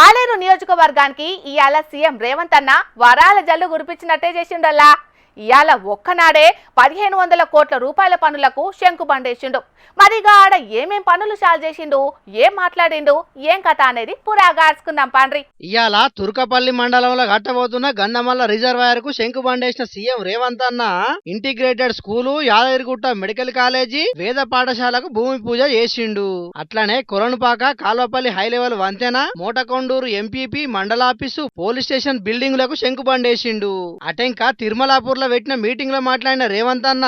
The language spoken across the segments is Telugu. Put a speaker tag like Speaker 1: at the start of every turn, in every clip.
Speaker 1: ఆలేరు నియోజకవర్గానికి ఇయాల సీఎం రేవంత్ అన్న వరాల జల్లు కురిపించినట్టే చేసిండల్లా. ఇయాల ఒక్కనాడే 1500 కోట్ల రూపాయల పనులకు శంకుబండేసిండు. మరిగా ఆడ ఏమేం పనులు చాలు చేసిండు, ఏం మాట్లాడిండు, ఏం కథ అనేది పురాగా ఆర్చుకుందాం పాండ్రి.
Speaker 2: ఇయాల తుర్కపల్లి మండలంలో కట్టబోతున్న గంధమల్ల రిజర్వాయర్ కు శంకుబండేసిన సీఎం రేవంత్ అన్న integrated school, Yadagirigutta medical college, వేద పాఠశాలకు భూమి పూజ చేసిండు. అట్లనే కొలనుపాక, కాల్వపల్లి హై లెవెల్ వంతెన, మోటకొండూరు ఎంపీపీ మండలాఫీసు, పోలీస్ స్టేషన్ బిల్డింగులకు శంకుబండేసిండు. అటెంక తిరుమలాపూర్ పెట్టిన మీటింగ్ లో మాట్లాడిన రేవంత్ అన్న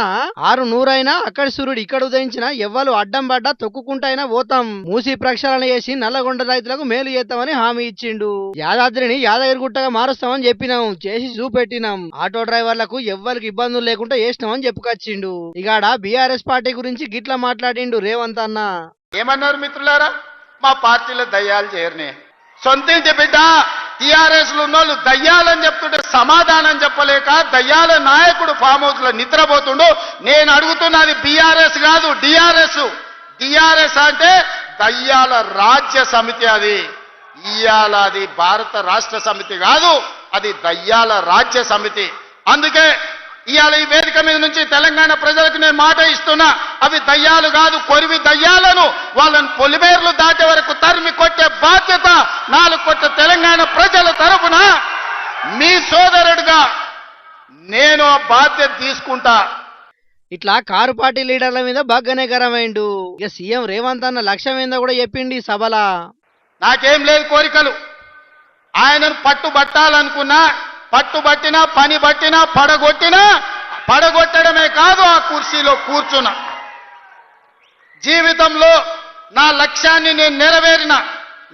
Speaker 2: 600 అక్కడి సూర్యుడు ఇక్కడ ఉదయించిన ఎవ్వరు అడ్డం పడ్డా తొక్కుకుంటైనా పోతాం, మూసి ప్రక్షాళన చేసి నల్లగొండ రైతులకు మేలు చేస్తామని హామీ ఇచ్చిండు. యాదాద్రిని యాదగిరిగుట్టగా మారుస్తామని చెప్పినాం, చేసి చూపెట్టినాం. ఆటో డ్రైవర్లకు ఎవ్వరికి ఇబ్బందులు లేకుండా చేసినామని చెప్పుకొచ్చిండు. ఇగాడ బీఆర్ఎస్ పార్టీ గురించి గిట్లా మాట్లాడిండు రేవంత్ అన్న.
Speaker 3: ఏమన్నారు మిత్రులారా, మా పార్టీలో దయ్యాలు చేరనే సొంతింటి బిడ్డ టీఆర్ఎస్ లో ఉన్నోళ్ళు దయ్యాలని చెప్తుంటే సమాధానం చెప్పలేక దయ్యాల నాయకుడు ఫామ్ హౌస్ లో నిద్రపోతుండు. నేను అడుగుతున్నది బీఆర్ఎస్ కాదు, డిఆర్ఎస్. డిఆర్ఎస్ అంటే దయ్యాల రాజ్య సమితి. అది ఇయాల అది భారత రాష్ట్ర సమితి కాదు, అది దయ్యాల రాజ్య సమితి. అందుకే ఇవాళ ఈ వేదిక మీద నుంచి తెలంగాణ ప్రజలకు నేను మాట ఇస్తున్నా, అవి దయ్యాలు కాదు, కొరివి దయ్యాలను వాళ్ళని పొలిమేర్లు దాటే వరకు తరిమి కొట్టే బాధ్యత 4 కోట్ల తెలంగాణ ప్రజల తరఫున మీ సోదరుడిగా నేను ఆ బాధ్యత తీసుకుంటా.
Speaker 2: ఇట్లా కారు పార్టీ లీడర్ల మీద బాగానే గరమైండు. ఇక సీఎం రేవంత్ అన్న లక్ష్యం ఏందో కూడా చెప్పిండి ఈ సభలా.
Speaker 3: నాకేం లేదు కోరికలు, ఆయనను పట్టుబట్టాలనుకున్నా, పట్టుబట్టినా, పని బట్టినా, పడగొట్టడమే కాదు ఆ కుర్చీలో కూర్చున్నా. జీవితంలో నా లక్ష్యాన్ని నేను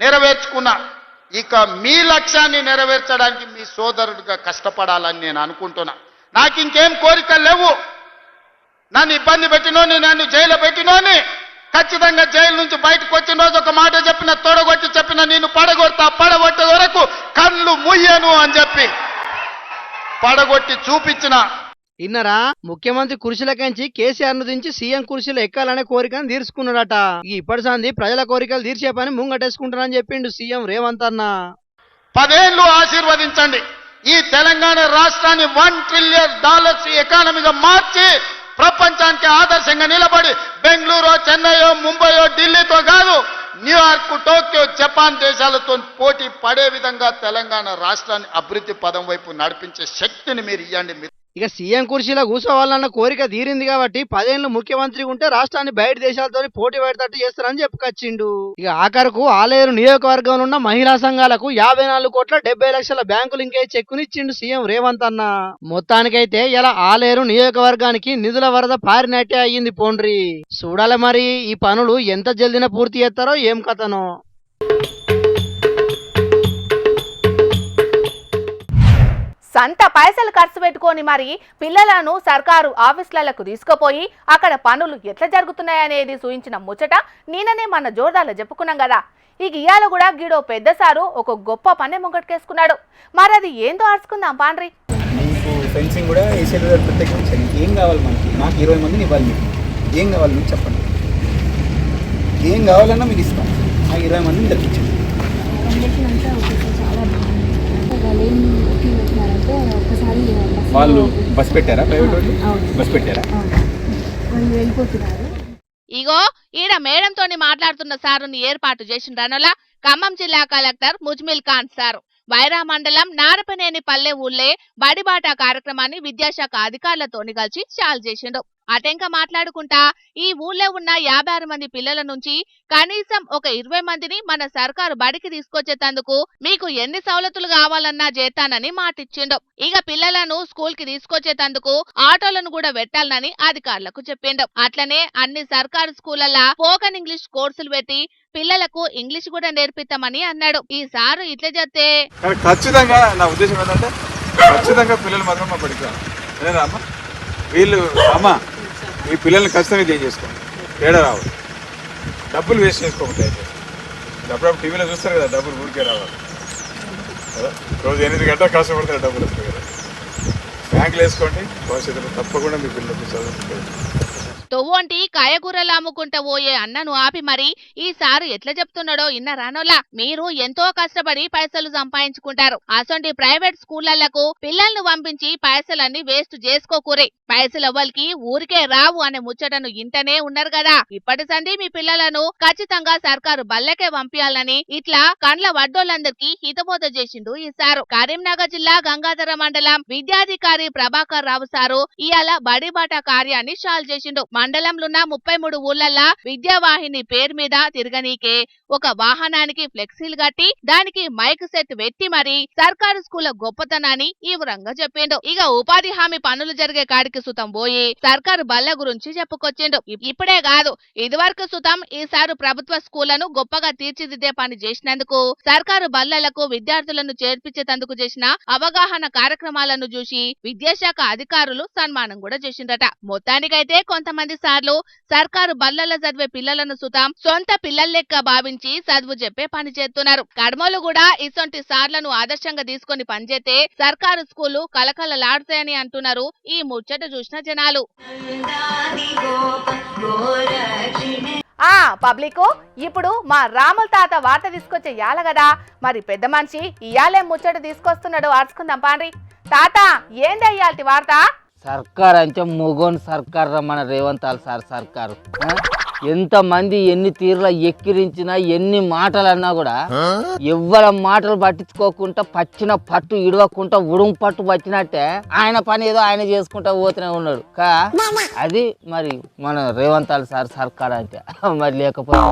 Speaker 3: నెరవేర్చుకున్నా. ఇక మీ లక్ష్యాన్ని నెరవేర్చడానికి మీ సోదరుడిగా కష్టపడాలని నేను అనుకుంటున్నా. నాకు ఇంకేం కోరికలు లేవు. నన్ను ఇబ్బంది పెట్టినోని, నన్ను జైలు పెట్టినోని ఖచ్చితంగా జైలు నుంచి బయటకు వచ్చిన రోజు ఒక మాట చెప్పిన, తొడగొట్టి చెప్పిన, నేను పడగొట్టే వరకు కళ్ళు ముయ్యను అని చెప్పి పడగొట్టి చూపించిన.
Speaker 2: ఇన్నరా ముఖ్యమంత్రి కుర్చీలకించి కేసీఆర్ ను దించి సీఎం కుర్చీలో ఎక్కాలనే కోరికను తీర్చుకున్నాడట. ఇప్పటి సంది ప్రజల కోరికలు తీర్చే పని ముంగటేసుకుంటానని చెప్పిండు సీఎం రేవంత్ అన్న.
Speaker 3: 10 ఏళ్ళు ఆశీర్వదించండి. ఈ తెలంగాణ రాష్ట్రాన్ని $1 ట్రిలియన్ ఎకానమీగా మార్చి ప్రపంచానికి ఆదర్శంగా నిలబడి బెంగళూరు, చెన్నైయో, ముంబైయో, ఢిల్లీతో కాదు, న్యూయార్క్, టోక్యో, జపాన్ దేశాలతో పోటీ పడే విధంగా తెలంగాణ రాష్ట్రాన్ని అభివృద్ధి పదం వైపు నడిపించే శక్తిని మీరు ఇవ్వండి.
Speaker 2: ఇక సీఎం కుర్చీలో కూర్చోవాలన్న కోరిక తీరింది కాబట్టి 10 ఏళ్ళు ముఖ్యమంత్రి ఉంటే రాష్ట్రాన్ని బయట దేశాలతో పోటీ పడేటట్టు చేస్తారని చెప్పుకొచ్చిండు. ఇక ఆఖరుకు ఆలేరు నియోజకవర్గంలో ఉన్న మహిళా సంఘాలకు 54 కోట్ల 70 లక్షల బ్యాంకు లింకే చెక్కునిచ్చిండు సీఎం రేవంత్ అన్న. మొత్తానికైతే ఇలా ఆలేరు నియోజకవర్గానికి నిధుల వరద పారినట్టే అయ్యింది పోండ్రి. చూడాలి మరి ఈ పనులు ఎంత జల్దిన పూర్తి చేస్తారో ఏం కథనో.
Speaker 1: సంత పైసలు ఖర్చు పెట్టుకొని మరి పిల్లలను సర్కారు ఆఫీసులకు తీసుకుపోయి అక్కడ పనులు ఎట్లా జరుగుతున్నాయనేది చూయించిన ముచ్చట నేననే మన జోర్దాలో చెప్పుకున్నాం కదా. ఇక ఇయాల కూడా గీడో పెద్ద సారు ఒక గొప్ప పని ముంగట్టుకేసుకున్నాడు. మరి అది ఏందో ఆర్చుకుందాం పాండ్రి.
Speaker 4: మీకు ఫెన్సింగ్ కూడా ఏసీ ప్రత్యేకించండి. ఏం కావాలి మనకి? నాకు 20 మందిని ఇవ్వాలి. మీకు ఏం కావాలి మీకు చెప్పండి. ఏం కావాలన్నా మీకు ఇస్తాం. నాకు 20 మందిని తెప్పించండి. వాళ్ళు బస్ పెట్టారా? ప్రైవేట్ వాళ్ళు బస్ పెట్టారా?
Speaker 1: ఇగో ఈడ మేడంతోని మాట్లాడుతున్న సారుని ఏర్పాటు చేసిండ్రనలా ఖమ్మం జిల్లా కలెక్టర్ ముజ్మిల్ ఖాన్ సారు. వైరా మండలం నారపనేని పల్లె ఊళ్ళే బడిబాట కార్యక్రమాన్ని విద్యాశాఖ అధికారులతోని కలిసి చాలు చేసిండు. అటెంక మాట్లాడుకుంటా ఈ ఊళ్ళో ఉన్న 56 మంది పిల్లల నుంచి కనీసం ఒక 20 మందిని మన సర్కారు బడికి తీసుకొచ్చేందుకు మీకు ఎన్ని సౌలతులు కావాలన్నా చేస్తానని మాటిచ్చిండు. ఇక పిల్లలను స్కూల్ కి తీసుకొచ్చేందుకు ఆటోలను కూడా పెట్టాలని అధికారులకు చెప్పిండు. అట్లనే అన్ని సర్కారు స్కూళ్లలో స్పోకెన్ ఇంగ్లీష్ కోర్సులు పెట్టి పిల్లలకు ఇంగ్లీష్ కూడా నేర్పిస్తామని అన్నాడు. ఈ సారు ఇట్లా చెప్తే
Speaker 5: ఖచ్చితంగా నా ఉద్దేశం ఏంటంటే ఖచ్చితంగా పిల్లలు మాత్రం మా బడికి రావాలి. అమ్మ వీళ్ళు అమ్మ ఈ పిల్లల్ని ఖచ్చితంగా చేంజ్ చేసుకోండి. తేడా రావాలి. డబ్బులు వేస్ట్ చేసుకోకుండా అయితే అప్పుడప్పుడు టీవీలో చూస్తారు కదా, డబ్బులు ఊరికే రావాలి కదా. రోజు 8 గంటలు కష్టపడతారు, డబ్బులు వస్తాయి కదా. బ్యాంకులు వేసుకోండి. భవిష్యత్తులో తప్పకుండా మీ పిల్లలకు చదువుతుంది.
Speaker 1: తొవ్వొంటి కాయగూరలు అమ్ముకుంటా పోయే అన్నను ఆపి మరి ఈసారి ఎట్లా చెప్తున్నాడో ఇన్నరానోలా. మీరు ఎంతో కష్టపడి పైసలు సంపాదించుకుంటారు. అసొంటి ప్రైవేట్ స్కూళ్లకు పిల్లల్ని పంపించి పైసలన్నీ వేస్ట్ చేసుకోకూరే. పైసలు ఎవ్వరికి ఊరికే రావు అనే ముచ్చటను ఇంటనే ఉన్నారు కదా. ఇప్పటి సంది మీ పిల్లలను ఖచ్చితంగా సర్కారు బల్లకే పంపించాలని ఇట్లా కండ్ల వడ్డోళ్ళందరికీ హితబోధ చేసిండు ఈ సారు. కరీంనగర్ జిల్లా గంగాధర మండలం విద్యాధికారి ప్రభాకర్ రావు సారు ఇయాల బడిబాట కార్యాన్ని షాల్ చేసిండు. మండలంలోన్న 33 ఊర్లల్లా విద్యావాహిని పేరు మీద తిరగనీకే ఒక వాహనానికి ఫ్లెక్సీలు కట్టి దానికి మైక్ సెట్ పెట్టి మరి సర్కారు స్కూళ్ల గొప్పతనాన్ని ఈ వివరంగా చెప్పిండు. ఇక ఉపాధి హామీ పనులు జరిగే కాడికి సుతం పోయి సర్కారు బల్ల గురించి చెప్పుకొచ్చిండు. ఇప్పుడే కాదు ఇదివరకు సుతం ఈసారి ప్రభుత్వ స్కూళ్లను గొప్పగా తీర్చిదిద్దే పని చేసినందుకు సర్కారు బల్లలకు విద్యార్థులను చేర్పించేందుకు చేసిన అవగాహన కార్యక్రమాలను చూసి విద్యాశాఖ అధికారులు సన్మానం కూడా చేసిందట. మొత్తానికైతే కొంతమంది సార్లు సర్కారు బల్లల చదివే పిల్లలను సుతం సొంత పిల్లల లెక్క భావించి చదువు చెప్పే పని చేస్తున్నారు. కడమలు కూడా ఇసొంటి సార్లను ఆదర్శంగా తీసుకొని పనిచేస్తే సర్కారు స్కూళ్లు కలకలలాడుతాయని అంటున్నారు ఈ ముచ్చట చూసిన జనాలు. పబ్లిక్ ఇప్పుడు మా రాముల తాత వార్త తీసుకొచ్చే యాల కదా, మరి పెద్ద మనిషి ఇయాలే ముచ్చట తీసుకొస్తున్నాడు అర్చుకుందాం పాండ్రి. తాత ఏంది అయ్యాల్టి వార్త?
Speaker 6: సర్కార్ అంటే మొగోని సర్కార్ రా మన రేవంత్ సార్ సర్కారు. ఎంతమంది ఎన్ని తీరుల ఎక్కిరించినా ఎన్ని మాటలు అన్నా కూడా ఎవ్వరి మాటలు పట్టించుకోకుండా పచ్చిన పట్టు ఇడవకుండా ఉడుం పట్టు పట్టినట్టే ఆయన పని ఏదో ఆయన చేసుకుంటా పోతూనే ఉన్నాడు. అది మరి మన రేవంత్ సార్ సర్కార్ అంటే. మరి లేకపోతే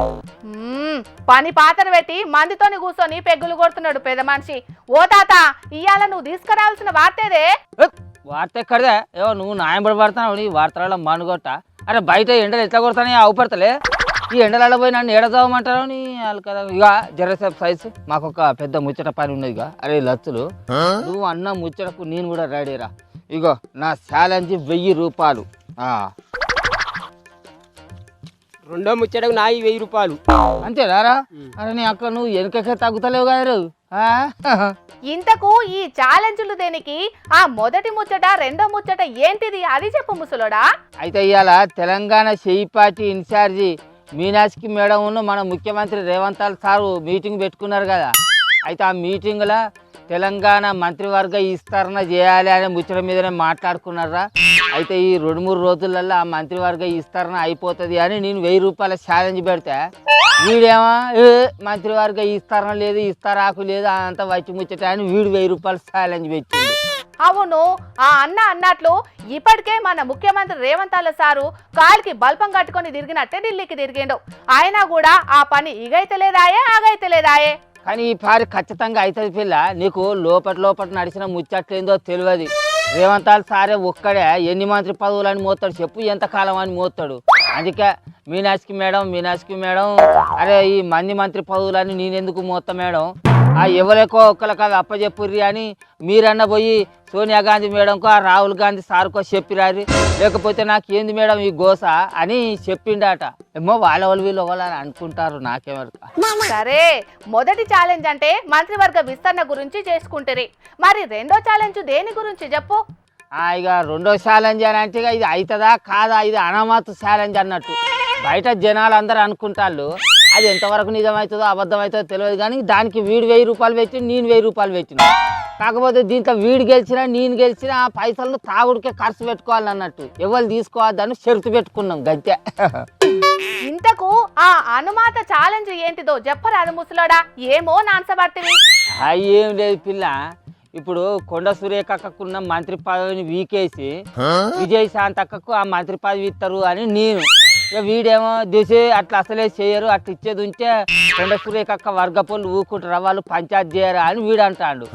Speaker 1: పని పాతర పెట్టి మందితోని కూర్చొని పెగ్గులు కొడుతున్నాడు పెద్ద మనిషి. ఓ తాత ఇయాల నువ్వు తీసుకురావాల్సిన వార్తేదే?
Speaker 6: వార్త ఎక్కడదే? ఏవో నువ్వు న్యాయంపడి పడుతున్నావు ఈ వార్తలలో మనుగొట్ట. అరే బయట ఎండలు ఎట్లా కొడతానే అవుపడతలే. ఈ ఎండలలో పోయి నన్ను ఎడదామంటారు నీ వాళ్ళు కదా. ఇక జరసేపు సైజు మాకు ఒక పెద్ద ముచ్చట పని ఉన్నది. ఇక అరే లచ్చులు నువ్వు అన్న ముచ్చటకు నేను కూడా రెడీరా. ఇగో నా ఛాలెంజ్ 1000 రూపాయలు.
Speaker 7: రెండో ముచ్చటకు నా 1000 రూపాయలు
Speaker 6: అంతేనారా? అరే నీ అక్క నువ్వు వెనకకే తగ్గుతలేవు కదా.
Speaker 1: ఇంతకు ఈ ఛాలెంజ్లు దేనికి? ఆ మొదటి ముచ్చట రెండో ముచ్చట ఏంటిది అది చెప్పు ముసలోడా.
Speaker 6: అయితే ఇవాళ తెలంగాణ చెయ్యి పార్టీ ఇన్ఛార్జి మీనాక్షి మేడం మన ముఖ్యమంత్రి రేవంత్ సారు మీటింగ్ పెట్టుకున్నారు కదా. అయితే ఆ మీటింగ్లో తెలంగాణ మంత్రివర్గ విస్తరణ చేయాలి అనే ముచ్చట మీదనే మాట్లాడుకున్నారా. అయితే ఈ 2-3 రోజులలో ఆ మంత్రివర్గ విస్తరణ అయిపోతుంది అని నేను 1000 రూపాయల ఛాలెంజ్ పెడితే వీడేమో మంత్రివర్గ విస్తరణ లేదు ఇస్తారాకు లేదు అంత వచ్చి ముచ్చట అని వీడు 1000 రూపాయల ఛాలెంజ్ పెట్టిండు.
Speaker 1: అవును ఆ అన్న అన్నట్లు ఇప్పటికే మన ముఖ్యమంత్రి రేవంత్ సారు కాలికి బల్పం కట్టుకొని తిరిగినట్టే ఢిల్లీకి తిరిగిండు. అయినా కూడా ఆ పని ఇగైతే లేదాయే ఆగైతే లేదాయే.
Speaker 6: కానీ ఈ పారి ఖచ్చితంగా అవుతుంది పిల్ల. నీకు లోపల నడిచిన ముచ్చట్లేందో తెలియదు. రేవంత్ సారే ఒక్కడే ఎన్ని మంత్రి పదవులు అని మోస్తాడు చెప్పు, ఎంతకాలం అని మోస్తాడు. అందుకే మీనాక్షి మేడం అరే ఈ మంత్రి పదవులని నేనెందుకు మోస్తా మేడం, ఆ ఎవరికో ఒక్కరికి అవి అప్పచెప్పుర్రి అని మీరన్న పోయి సోనియా గాంధీ మేడంకో ఆ రాహుల్ గాంధీ సార్కో చెప్పిరారి, లేకపోతే నాకు ఏంది మేడం ఈ గోస అని చెప్పిండట. ఏమో వాళ్ళు వీళ్ళు అని అనుకుంటారు, నాకేమరుక.
Speaker 1: సరే మొదటి ఛాలెంజ్ అంటే మంత్రివర్గ విస్తరణ గురించి చేసుకుంటారు, మరి రెండో ఛాలెంజ్ దేని గురించి చెప్పు.
Speaker 6: ఇక రెండో ఛాలెంజ్ అని అంటే ఇది అవుతుందా కాదా, ఇది అనామత్ ఛాలెంజ్ అన్నట్టు. బయట జనాలు అందరూ అనుకుంటారు, అది ఎంతవరకు నిజమవుతుందో అబద్ధమవుతుందో తెలియదు. కానీ దానికి వీడు 1000 రూపాయలు పెట్టి నేను 1000 రూపాయలు పెట్టిన. కాకపోతే దీంట్లో వీడు గెలిచినా నేను గెలిచినా ఆ పైసలను తాగుడికే ఖర్చు పెట్టుకోవాలన్నట్టు, ఎవరు తీసుకోవద్దని షరతు పెట్టుకున్నాం గంతే.
Speaker 1: ఇంతకు ఆ అనుమాత ఛాలెంజ్ ఏంటిదో చెప్పరాదు ముసలోడా, ఏమో నాన్సబర్తివి.
Speaker 6: ఏం లేదు పిల్ల, ఇప్పుడు కొండ సురేఖకున్న మంత్రి పదవిని వీకేసి విజయశాంతక్కకు ఆ మంత్రి పదవి ఇస్తారు అని నేను. ఇక వీడేమో దిశే అట్లా అసలే చేయరు, అట్లా ఇచ్చేది ఉంటే కొండ సురేఖక్క వర్గపోళ్ళు ఊకుంటారా వాళ్ళు పంచాయతీ చేయరా అని వీడు అంటాడు.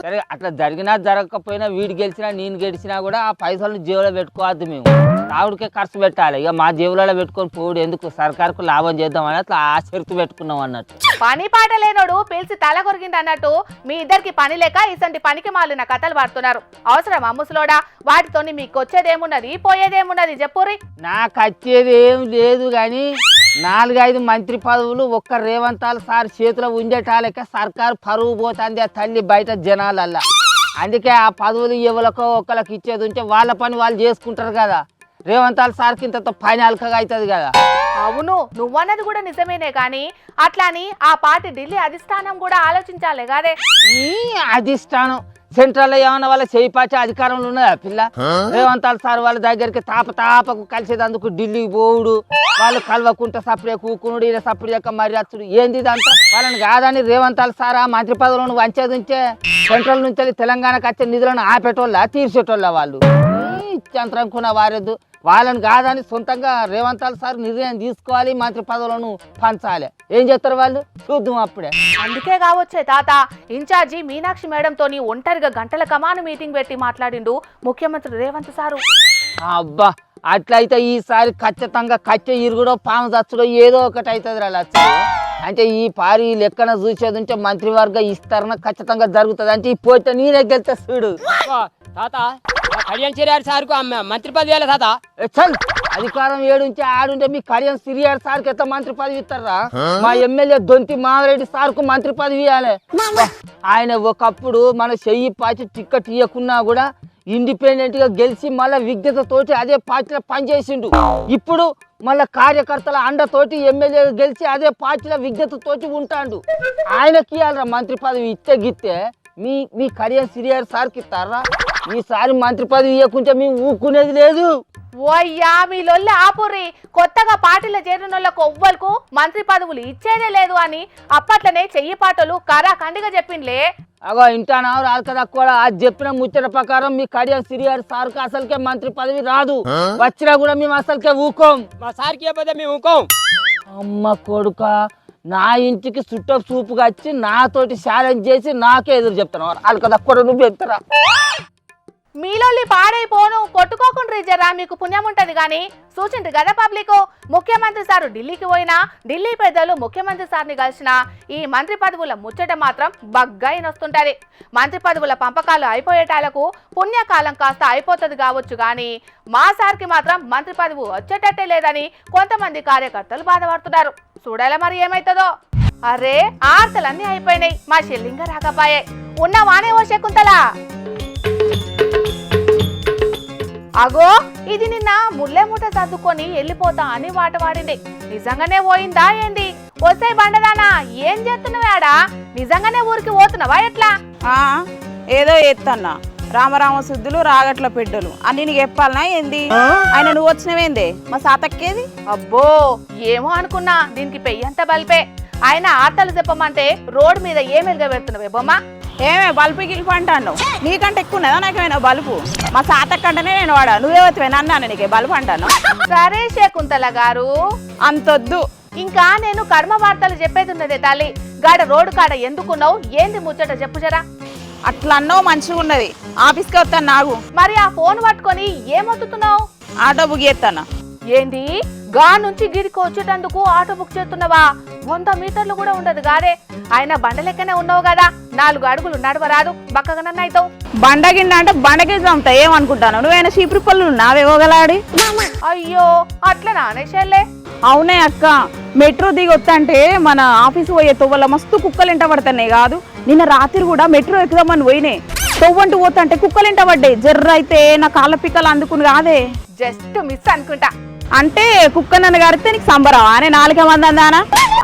Speaker 6: సరే అట్లా జరిగినా జరగకపోయినా వీడు గెలిచినా నేను గెలిచినా కూడా ఆ పైసలను జేబులో పెట్టుకోవద్దు, మేము తావుడికే ఖర్చు పెట్టాలి. ఇక మా జేబులలో పెట్టుకొని పోడు ఎందుకు, సర్కారుకు లాభం చేద్దామని అట్లా ఆ షరతు పెట్టుకున్నాం అన్నట్టు.
Speaker 1: పని పాట లేనోడు పిలిచి తల కొరిగింది అన్నట్టు మీ ఇద్దరికి పని లేక ఇసంటి పనికి మాలిన కథలు పడుతున్నారు. అవసరమా ముసలోడా? వాటితోని మీకు వచ్చేదేమున్నది పోయేదేమున్నది చెప్పురి.
Speaker 6: నాకు వచ్చేది ఏం లేదు కానీ 4-5 మంత్రి పదవులు ఒక్క రేవంత్ సార్ చేతిలో ఉండేటాలకే సర్కారు పరువు పోతుంది ఆ తల్లి బయట జనాలల్లా. అందుకే ఆ పదవులు ఎవరికో ఒక్కరికి ఇచ్చేది ఉంటే వాళ్ళ పని వాళ్ళు చేసుకుంటారు కదా. రేవంతాల సార్కి ఇంత పని అల్కగా అవుతుంది కదా.
Speaker 1: అవును, నువ్వన్నది కూడా నిజమేనే కానీ అట్లాని ఆ పార్టీ ఢిల్లీ అధిష్టానం కూడా ఆలోచించాలి కాదే.
Speaker 6: ఈ అధిష్టానం సెంట్రల్ లో ఏమన్నా వాళ్ళ చేయిపాచే అధికారంలో ఉన్నదా పిల్ల? రేవంతాల సార్ వాళ్ళ దగ్గరికి తాపకు కలిసేదందుకు ఢిల్లీకి పోవుడు, వాళ్ళు కలవకుంట సపరే కూకునుడు, ఈయన సపరి యొక్క మర్యాదడు ఏంది ఇదంతా? వాళ్ళని కాదని రేవంతాల సార్ ఆ మంత్రి పదవులను వంచేది ఉంచే సెంట్రల్ నుంచి తెలంగాణకు వచ్చే నిధులను ఆపేటోళ్ళ తీర్చేటోళ్ళ వాళ్ళు చంద్రంకున్న వారెద్దు. వాళ్ళని కాదని సొంతంగా రేవంతాల సార్ నిర్ణయం తీసుకోవాలి, మంత్రి పదవులను పంచాలి. ఏం చేస్తారు వాళ్ళు చూద్దాం అప్పుడే.
Speaker 1: అందుకే కావచ్చే తాత ఇన్ఛార్జి మీనాక్షి మేడంతోని ఒంటరిగా గంటల కమాను మీటింగ్ పెట్టి మాట్లాడిండు ముఖ్యమంత్రి రేవంత్ సారు.
Speaker 6: అబ్బా అట్లయితే ఈసారి ఖచ్చితంగా కచ్చే ఇరుగుడో పాము చచ్చుడో ఏదో ఒకటి అవుతుంది రా లచ్చ. అంటే ఈ పారి లెక్కన చూసేది ఉంటే మంత్రివర్గ విస్తరణ ఖచ్చితంగా జరుగుతుంది. అంటే ఈ పోతే నేనే గెలితే చూడు
Speaker 7: తాత కళ్యాణ్ చెరియారు సార్కు మంత్రి పదవి ఇవ్వాలి తాత.
Speaker 6: చల్ అధికారం ఏడుంటే ఆడుంటే మీ కళ్యాణ్ సిరియార్ సార్కి ఎంత మంత్రి పదవి ఇస్తారా? మా ఎమ్మెల్యే దొంతి మామిరెడ్డి సార్కు మంత్రి పదవి ఇవ్వాలి. ఆయన ఒకప్పుడు మన చెయ్యి పాచి టిక్కెట్ ఇవ్వకున్నా కూడా ఇండిపెండెంట్ గా గెలిచి మళ్ళీ విజ్ఞతతోటి అదే పార్టీలో పనిచేసిండు. ఇప్పుడు మళ్ళీ కార్యకర్తల అండతోటి ఎమ్మెల్యే గెలిచి అదే పార్టీలో విజ్ఞతతోటి ఉంటాడు. ఆయనకి ఇవ్వాలరా మంత్రి పదవి. ఇస్తే గిస్తే మీ కళ్యాణ్ సిరియార్ సార్కి ఇస్తారా? ఈసారి మంత్రి పదవి ఇవ్వకుంటే మేము ఊక్కునేది లేదు.
Speaker 1: ఓయ్యా మీ లొల్లి ఆపుర్రి. కొత్తగా పార్టీలో చేరిన వాళ్ళకు ఒవ్వలకు మంత్రి పదవులు ఇచ్చేదే లేదు అని అప్పట్లనే చెయ్యి పాటలు కరాఖండిగా చెప్పిండ్లే.
Speaker 6: అగో ఇంటానా రాదు కదా కూడా. అది చెప్పిన ముచ్చట ప్రకారం మీ కళ్యాణ్ సిరియార్ సార్కి అసలుకే మంత్రి పదవి రాదు. వచ్చినా కూడా మేము అసలుకే ఊకోం.
Speaker 7: మా సార్కి ఇవ్వకపోతే మేము ఊకోం.
Speaker 6: అమ్మ కొడుక, నా ఇంటికి చుట్ట చూపుగా వచ్చి నాతోటి ఛాలెంజ్ చేసి నాకే ఎదురు చెప్తాను. వాళ్ళు కదా కూడా నువ్వు చెప్తారా?
Speaker 1: మీలోల్లి పాడైపోను కొట్టుకోకుండా జరా మీకు పుణ్యం ఉంటది గాని. చూసిండ్రు కదా పబ్లిక్, ముఖ్యమంత్రి సారు ఢిల్లీకి పోయినా ఢిల్లీ పెద్దలు ముఖ్యమంత్రి సార్ని కలిసిన ఈ మంత్రి పదవుల ముచ్చట మాత్రం బగ్గాయినొస్తుంటది. మంత్రి పదవుల పంపకాలు అయిపోయేటాలకు పుణ్యకాలం కాస్త అయిపోతుంది కావచ్చు గాని మా సార్కి మాత్రం మంత్రి పదవి వచ్చేటట్టే లేదని కొంతమంది కార్యకర్తలు బాధపడుతున్నారు. చూడాల మరి ఏమైతుందో. అరే ఆర్తలన్నీ అయిపోయినాయి, మా షెల్లింగ రాకపోయాయి. ఉన్నవానే ఓ శకుంతలా. అగో ఇది నిన్న ముల్లె మూట సర్దుకొని వెళ్ళిపోతా అని వాడింది. నిజంగానే పోయిందా ఏంది? వస్తాయి బండదానా, ఏం చేస్తున్నావాడా? నిజంగానే ఊరికి పోతున్నావా ఎట్లా?
Speaker 8: ఏదో ఎత్తన్నా రామరామ శుద్ధులు రాగట్ల పెడ్డలు అన్ని నీకు చెప్పాలనా ఏంది? ఆయన నువ్వు వచ్చినవేందే మా సాతక్కేది?
Speaker 1: అబ్బో ఏమో అనుకున్నా, దీనికి పెయ్యంత బల్పే. ఆయన ఆర్తలు చెప్పమంటే రోడ్డు మీద ఏమెలుగా పెడుతున్నావే బొమ్మ?
Speaker 8: ఏమే బల్పు గిల్పు అంటాను? నీకంటే ఎక్కువ ఉన్నదా నాకేమైనా బల్పు? మా సాతక్కంటేనే నేను వాడా, నువ్వేవచ్చివే అన్నాను నీకే బల్పు అంటాను.
Speaker 1: సరే శకుంతల గారు
Speaker 8: అంతొద్దు.
Speaker 1: ఇంకా నేను కర్మ వార్తలు చెప్పేది ఉన్నదే తల్లి. గాడ రోడ్డు కాడ ఎందుకున్నావు, ఏంది ముచ్చట చెప్పు జరా.
Speaker 8: అట్లా అన్నో మంచిగా ఉన్నది, ఆఫీస్కి వస్తాను నాకు.
Speaker 1: మరి ఆ ఫోన్ పట్టుకొని ఏమొత్తుతున్నావు?
Speaker 8: ఆటో బుక్ చేస్తానా?
Speaker 1: ఏంది గా నుంచి గిరికి వచ్చేటందుకు ఆటో బుక్ చేస్తున్నావా? 100 మీటర్లు కూడా ఉండదు గారే. ఆయన బండ లెక్కనే ఉన్నావు కదా, 4 అడుగులు నడవరాదు, బక్కగానన్నా అవుతావు.
Speaker 8: బండగిండ అంటే బండకి చంపుతా ఏమనుకుంటాను? నువ్వైనా చీపురు పళ్ళు నావేవోగలాడి.
Speaker 1: అయ్యో అట్లా నానేషల్లే.
Speaker 8: అవునే అక్క, మెట్రో దిగి వస్తంటే మన ఆఫీస్ పోయే తొవ్వల మస్తు కుక్కలు ఇంట పడుతున్నాయి కాదు. నిన్న రాత్రి కూడా మెట్రో ఎక్కుదామని పోయినే, తొవ్వంటూ పోతుంటే కుక్కలు ఇంట పడ్డాయి. జర్ర అయితే నా కాళ్ళ పిక్కలు అందుకుని కాదే,
Speaker 1: జస్ట్ మిస్ అనుకుంటా.
Speaker 8: అంటే కుక్క నన్ను కడితే నీకు సంబరం అనే 4 మంది అందానా?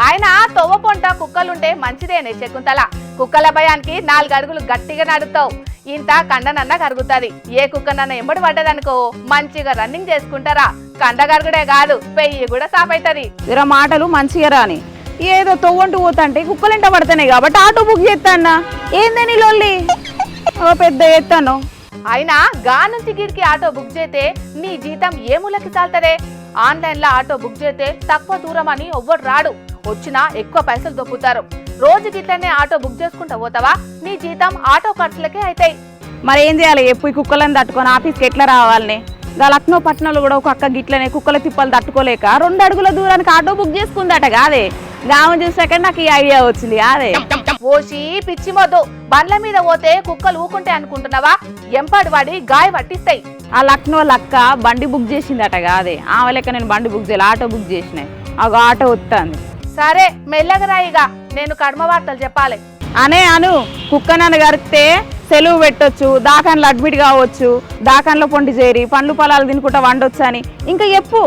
Speaker 1: ఆయన తొవ్వ పొంట కుక్కలుంటే మంచిదేనే శకుంతల. కుక్కల భయానికి 4 అడుగులు గట్టిగా నడుతావు, ఇంత కండనన్న కరుగుతుంది. ఏ కుక్కనన్న ఎంబడి పడ్డదనుకో మంచిగా రన్నింగ్ చేసుకుంటారా, కండ కరుగుడే కాదు పెయ్యి కూడా సాపైతది.
Speaker 8: జర మాటలు మంచిగా రాని. ఏదో తొవ్వంటూ పోతుంటే కుక్కలు ఇంట పడుతున్నాయి కాబట్టి ఆటో బుక్ చేస్తానా? ఏందని లొల్లి పెద్ద ఎత్తాను.
Speaker 1: అయినా గా నుంచి గిడికి ఆటో బుక్ చేస్తే నీ జీతం ఏ మూలకి చాలుతదే? ఆన్లైన్ లో ఆటో బుక్ చేస్తే తక్కువ దూరం అని ఎవ్వరు రాడు, వచ్చినా ఎక్కువ పైసలు దొప్పుతారు. రోజు గిట్లనే ఆటో బుక్ చేసుకుంటా పోతావా, నీ జీతం ఆటో ఖర్చులకే అవుతాయి.
Speaker 8: మరి ఏం చేయాలి ఎప్పుడు ఈ కుక్కలను తట్టుకొని ఆఫీస్కి ఎట్లా రావాలని? గా లక్నో పట్టణంలో కూడా ఒక అక్క గిట్లనే కుక్కల తిప్పలు తట్టుకోలేక 2 అడుగుల దూరానికి ఆటో బుక్ చేసుకుందట కాదే. గామం చూసాక నాకు ఈ ఐడియా వచ్చింది అదే.
Speaker 1: ఓసి పిచ్చి మొద్దు, బండ్ల మీద పోతే కుక్కలు ఊకుంటే అనుకుంటున్నావా? ఎంపాడు వాడి గాయ పట్టిస్తాయి.
Speaker 8: ఆ లక్నో లక్క బండి బుక్ చేసిందట కాదే, ఆమె లెక్క నేను బండి బుక్ చేయాలి, ఆటో బుక్ చేసినాయి. ఆటో వస్తుంది.
Speaker 1: సరే మెల్లగా రాయిగా, నేను కర్మ వార్తలు చెప్పాలి.
Speaker 8: అను కుక్కనన్ను గరిస్తే సెలవు పెట్టొచ్చు, దాకాన్లో అడ్మిట్ కావచ్చు, దాకాన్లో పొండి చేరి పండ్లు పొలాలు తినుకుంటా వండొచ్చు అని ఇంకా చెప్పు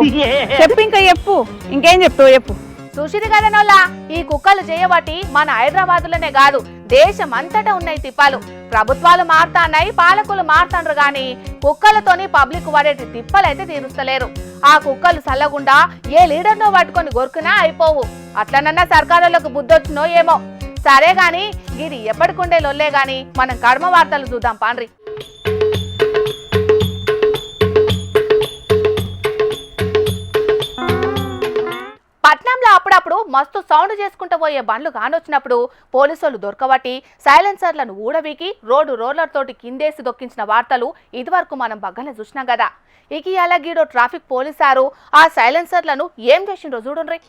Speaker 8: ఇంకా చెప్పు, ఇంకేం చెప్తావు చెప్పు.
Speaker 1: చూసిరు కదనోళ్ళ, ఈ కుక్కలు చేయబట్టి మన హైదరాబాద్లోనే కాదు దేశం అంతటా ఉన్నాయి తిప్పాలు. ప్రభుత్వాలు మారుతాన్నాయి, పాలకులు మారుతాండ్రు గాని కుక్కలతోని పబ్లిక్ పడేటి తిప్పలైతే తీరుస్తలేరు. ఆ కుక్కలు సల్లగుండా ఏ లీడర్నో పట్టుకొని గొరుకునా అయిపోవు. అట్లనన్నా సర్కారులకు బుద్ధొచ్చినో ఏమో. సరే గాని ఇది ఎప్పటికుండే లొల్లే గాని మనం కడమ వార్తలు చూద్దాం పాండ్రి. పట్నంలో అప్పుడప్పుడు మస్తు సౌండ్ చేసుకుంటూ పోయే బండ్లు కానొచ్చినప్పుడు పోలీసులు దొరకబట్టి సైలెన్సర్లను ఊడవీకి రోలర్ తోటి కిందేసి దొక్కించిన వార్తలు ఇదివరకు మనం బగ్గనే చూసినాం కదా. ఇక అలాగీడో ట్రాఫిక్ పోలీసారు ఆ సైలెన్సర్లను ఏం చేసిండ్రో చూడండి.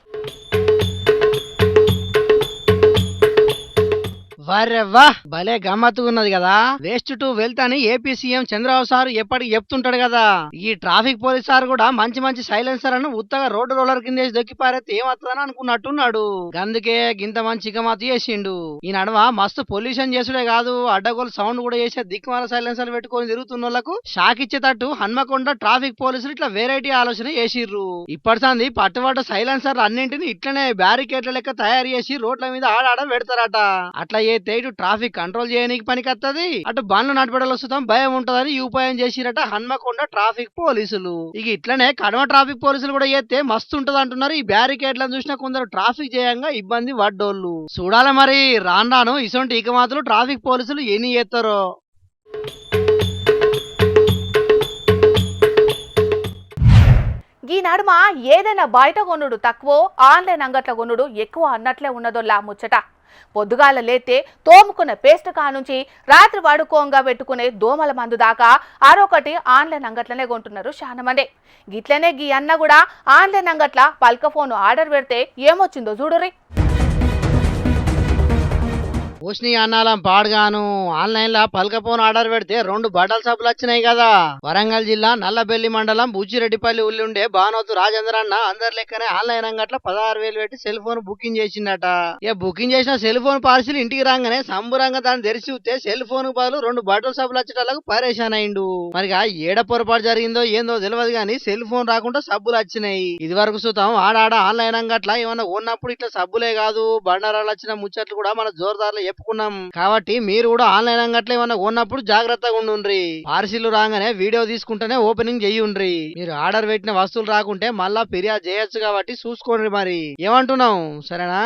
Speaker 2: వా భలే గమ్మత్తుగా ఉన్నది కదా. వేస్ట్ టు వెల్త్ అని ఏపీ సీఎం చంద్రబాబు సార్ ఎప్పటికి చెప్తుంటాడు కదా. ఈ ట్రాఫిక్ పోలీస్ సార్ కూడా మంచి మంచి సైలెన్సర్లను ఉత్తగా రోలర్ కింద దొక్కి పారేస్తే ఏమవుతుందని అనుకున్నట్టున్నాడు. అందుకే గింత మంచి గమ్మత్తు చేసిండు. ఈ నడవ మస్తు పొల్యూషన్ చేసుడే కాదు, అడ్డగోలు సౌండ్ కూడా చేసే దిక్కుమాల సైలెన్సర్ పెట్టుకొని తిరుగుతున్న వాళ్ళకు షాక్ ఇచ్చేటట్టు హన్మకొండ ట్రాఫిక్ పోలీసులు ఇట్లా వెరైటీ ఆలోచన చేసిర్రు. ఇప్పటిసంది పట్టుబట్ట సైలెన్సర్లు అన్నింటిని ఇట్లనే బ్యారికేడ్ల లెక్క తయారు చేసి రోడ్ల మీద ఆడాడ పెడతారట. అట్లా ఇటు ట్రాఫిక్ కంట్రోల్ చేయడానికి పనికొత్తది, అటు బండ్లు నడిపేటలు వస్తాం భయం ఉంటదని ఈ ఉపాయం చేసిరట హన్మకొండ ట్రాఫిక్ పోలీసులు. ఇక ఇట్లనే కడమ ట్రాఫిక్ పోలీసులు కూడా చేస్తే మస్తు ఉంటది అంటున్నారు. ఈ బ్యారికేడ్లను చూసినా కొందరు ట్రాఫిక్ చేయంగా ఇబ్బంది పడ్డోళ్ళు. చూడాలి మరి రాను ఇసొంటి ఇక మాత్రం ట్రాఫిక్ పోలీసులు ఎన్ని చేస్తారో.
Speaker 1: ఈ నడుమ ఏదైనా బయట కొనుడు తక్కువ, ఆన్లైన్ అంగట్ల కొనుడు ఎక్కువ అన్నట్లే ఉన్నదోలా ముచ్చట. పొద్దుగాల లేతే తోముకున్న పేస్ట్ కానుంచి రాత్రి వాడుకోంగా పెట్టుకునే దోమల మందు దాకా ఆరొకటి ఆన్లైన్ అంగట్లనే కొంటున్నారు చాలా మంది. గిట్లనే గీ అన్న కూడా ఆన్లైన్ అంగట్ల పల్క ఫోన్ ఆర్డర్ పెడితే ఏమొచ్చిందో చూడుర్రి.
Speaker 2: పోషణీ అన్నాలం పాడుగాను ఆన్లైన్ లా పల్కపోన్ ఆర్డర్ పెడితే 2 బట్టల సబ్బులు వచ్చినాయి కదా. వరంగల్ జిల్లా నల్లబెల్లి మండలం బుచ్చిరెడ్డిపల్లి ఉల్లుండే బానోతు రాజేంద్ర అన్న అందరి లెక్కనే ఆన్లైన్ అంగట్ల 16,000 పెట్టి సెల్ ఫోన్ బుకింగ్ చేసిండట. ఇక బుకింగ్ చేసిన సెల్ ఫోన్ పార్సిల్ ఇంటికి రాగానే సంబురంగా దాన్ని తెరిచి చూస్తే సెల్ ఫోన్ బదులు 2 బట్టల సబ్బులు వచ్చేటలకు పరేషాన్ అయిండు. మరిగా ఏడ పొరపాటు జరిగిందో ఏందో తెలియదు గానీ సెల్ ఫోన్ రాకుండా సబ్బులు వచ్చినాయి. ఇది వరకు చూద్దాం ఆడాడ ఆన్లైన్ అంగట్ల ఏమన్నా ఉన్నప్పుడు ఇట్లా సబ్బులే కాదు బండారాలు వచ్చిన ముచ్చట్లు కూడా మన జోరుదారులు చెప్పుకున్నాం. కాబట్టి మీరు కూడా ఆన్లైన్ అంగట్లో ఏమన్నా ఉన్నప్పుడు జాగ్రత్తగా ఉండుండ్రి. పార్సిల్ రాగానే వీడియో తీసుకుంటేనే ఓపెనింగ్ చెయ్యుండ్రి. మీరు ఆర్డర్ పెట్టిన వస్తువులు రాకుంటే మళ్ళా ఫిర్యాదు చేయొచ్చు కాబట్టి చూసుకోండి. మరి ఏమంటున్నాం సరేనా?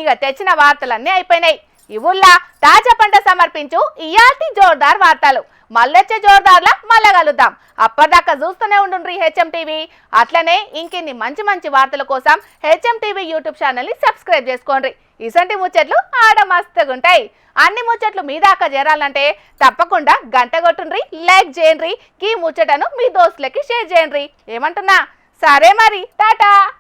Speaker 1: ఇక తెచ్చిన వార్తలన్నీ అయిపోయినాయి. ఇవుల్లా తాజా పంట సమర్పించు ఇయాల్టి జోర్దార్ వార్తలు. మళ్ళొచ్చే జోర్దార్ల మళ్ళా కలుద్దాం. అప్పటిదాకా చూస్తూనే ఉండుండ్రి హెచ్ఎం టీవీ. అట్లనే ఇంకిన్ని మంచి మంచి వార్తల కోసం హెచ్ఎం టీవీ యూట్యూబ్ ఛానల్ ని సబ్స్క్రైబ్ చేసుకోండి. ఇసంటి ముచ్చట్లు ఆడ మస్తుగుంటాయి. అన్ని ముచ్చట్లు మీ దాకా చేరాలంటే తప్పకుండా గంట కొట్టుండ్రి, లైక్ చేయండి, ఈ ముచ్చటను మీ దోస్తులకి షేర్ చేయండి. ఏమంటున్నా? సరే మరి టాటా.